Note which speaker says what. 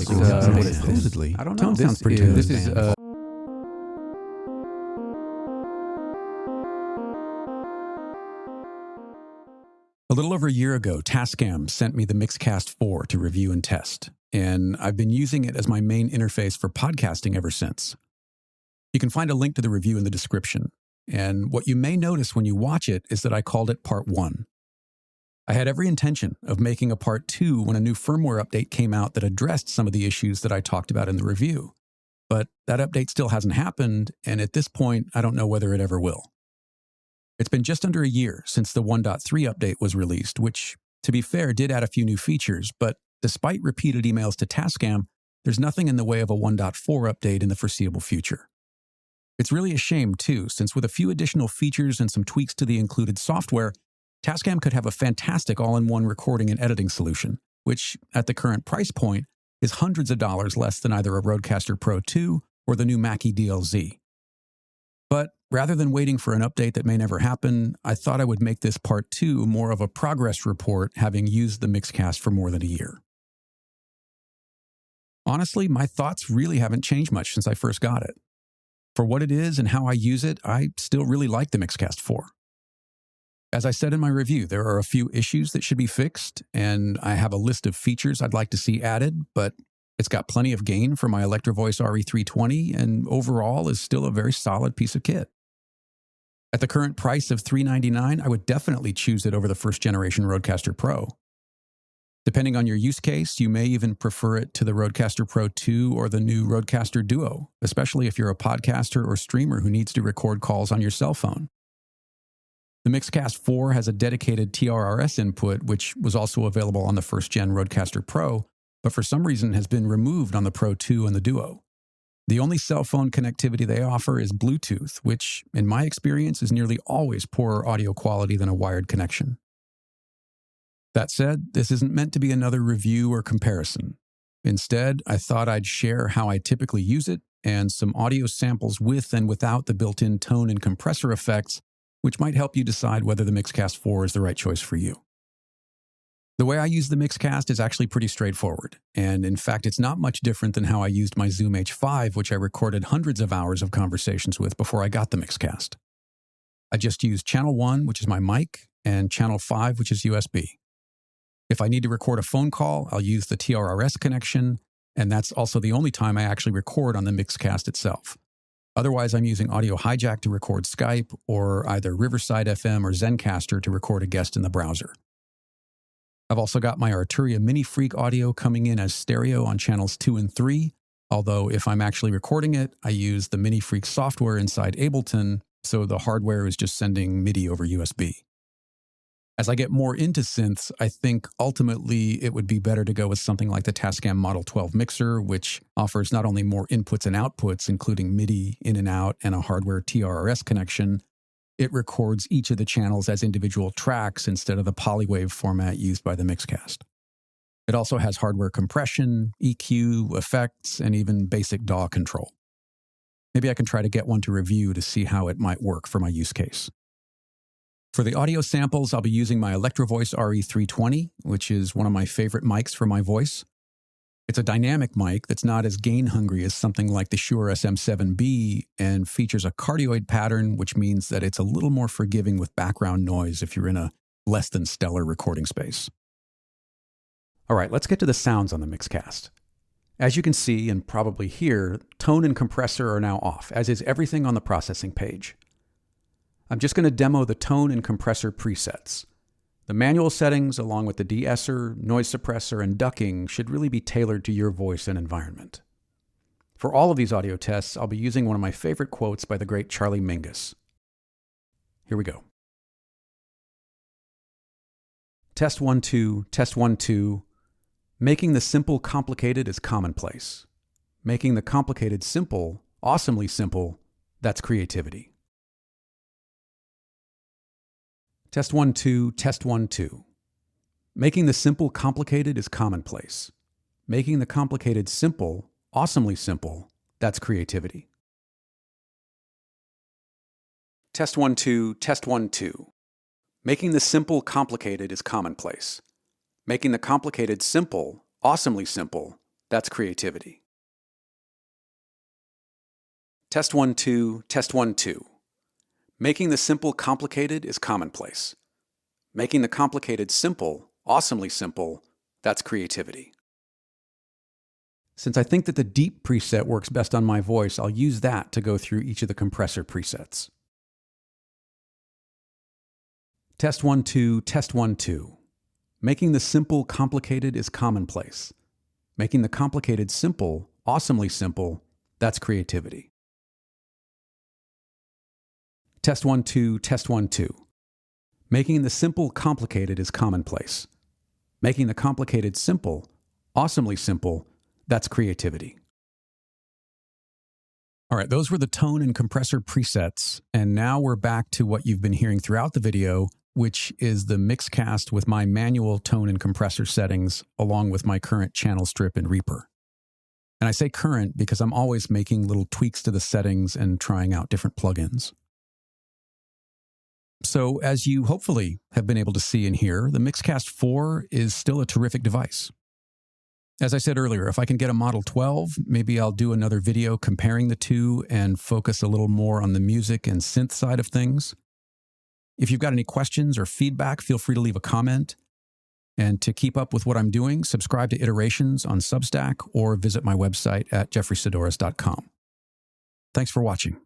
Speaker 1: supposedly.
Speaker 2: I don't know.
Speaker 1: Tone sounds pretty good.
Speaker 2: This is a little over a year ago, Tascam sent me the Mixcast 4 to review and test, and I've been using it as my main interface for podcasting ever since. You can find a link to the review in the description, and what you may notice when you watch it is that I called it Part 1. I had every intention of making a Part 2 when a new firmware update came out that addressed some of the issues that I talked about in the review, but that update still hasn't happened, and at this point, I don't know whether it ever will. It's been just under a year since the 1.3 update was released, which, to be fair, did add a few new features, but despite repeated emails to Tascam, there's nothing in the way of a 1.4 update in the foreseeable future. It's really a shame, too, since with a few additional features and some tweaks to the included software, Tascam could have a fantastic all-in-one recording and editing solution, which, at the current price point, is hundreds of dollars less than either a Rodecaster Pro 2 or the new Mackie DLZ. But rather than waiting for an update that may never happen, I thought I would make this Part 2 more of a progress report, having used the Mixcast for more than a year. Honestly, my thoughts really haven't changed much since I first got it. For what it is and how I use it, I still really like the Mixcast 4. As I said in my review, there are a few issues that should be fixed, and I have a list of features I'd like to see added, but it's got plenty of gain for my Electro-Voice RE320 and overall is still a very solid piece of kit. At the current price of $399, I would definitely choose it over the first generation Rodecaster Pro. Depending on your use case, you may even prefer it to the Rodecaster Pro 2 or the new Rodecaster Duo, especially if you're a podcaster or streamer who needs to record calls on your cell phone. The Mixcast 4 has a dedicated TRRS input, which was also available on the first-gen Rodecaster Pro, but for some reason has been removed on the Pro 2 and the Duo. The only cell phone connectivity they offer is Bluetooth, which, in my experience, is nearly always poorer audio quality than a wired connection. That said, this isn't meant to be another review or comparison. Instead, I thought I'd share how I typically use it and some audio samples with and without the built-in tone and compressor effects, which might help you decide whether the Mixcast 4 is the right choice for you. The way I use the Mixcast is actually pretty straightforward, and in fact, it's not much different than how I used my Zoom H5, which I recorded hundreds of hours of conversations with before I got the Mixcast. I just use channel 1, which is my mic, and channel 5, which is USB. If I need to record a phone call, I'll use the TRRS connection, and that's also the only time I actually record on the Mixcast itself. Otherwise, I'm using Audio Hijack to record Skype, or either Riverside FM or Zencaster to record a guest in the browser. I've also got my Arturia Mini Freak audio coming in as stereo on channels 2 and 3, although if I'm actually recording it, I use the Mini Freak software inside Ableton, so the hardware is just sending MIDI over USB. As I get more into synths, I think ultimately it would be better to go with something like the Tascam Model 12 mixer, which offers not only more inputs and outputs, including MIDI in and out and a hardware TRRS connection, it records each of the channels as individual tracks instead of the polywave format used by the Mixcast. It also has hardware compression, EQ, effects, and even basic DAW control. Maybe I can try to get one to review to see how it might work for my use case. For the audio samples, I'll be using my Electro-Voice RE320, which is one of my favorite mics for my voice. It's a dynamic mic that's not as gain-hungry as something like the Shure SM7B and features a cardioid pattern, which means that it's a little more forgiving with background noise if you're in a less than stellar recording space. All right, let's get to the sounds on the Mixcast. As you can see and probably hear, tone and compressor are now off, as is everything on the processing page. I'm just going to demo the tone and compressor presets. The manual settings, along with the de-esser, noise suppressor, and ducking, should really be tailored to your voice and environment. For all of these audio tests, I'll be using one of my favorite quotes by the great Charlie Mingus. Here we go. Test 1, 2, test 1, 2. Making the simple complicated is commonplace. Making the complicated simple, awesomely simple, that's creativity. Test 1, 2, test 1, 2. Making the simple complicated is commonplace. Making the complicated simple, awesomely simple, that's creativity. Test 1, 2, test 1, 2. Making the simple complicated is commonplace. Making the complicated simple, awesomely simple, That's creativity. Test 1, 2, test 1, 2. Making the simple complicated is commonplace. Making the complicated simple, awesomely simple, that's creativity. Since I think that the deep preset works best on my voice, I'll use that to go through each of the compressor presets. Test 1, 2, test 1, 2. Making the simple complicated is commonplace. Making the complicated simple, awesomely simple, that's creativity. Test 1, 2, test 1, 2. Making the simple complicated is commonplace. Making the complicated simple, awesomely simple, that's creativity. All right, those were the tone and compressor presets, and now we're back to what you've been hearing throughout the video, which is the Mixcast with my manual tone and compressor settings, along with my current channel strip in Reaper. And I say current because I'm always making little tweaks to the settings and trying out different plugins. So as you hopefully have been able to see and hear, the Mixcast 4 is still a terrific device. As I said earlier, if I can get a Model 12, maybe I'll do another video comparing the two and focus a little more on the music and synth side of things. If you've got any questions or feedback, feel free to leave a comment. And to keep up with what I'm doing, subscribe to Iterations on Substack or visit my website at jeffreysidoris.com. Thanks for watching.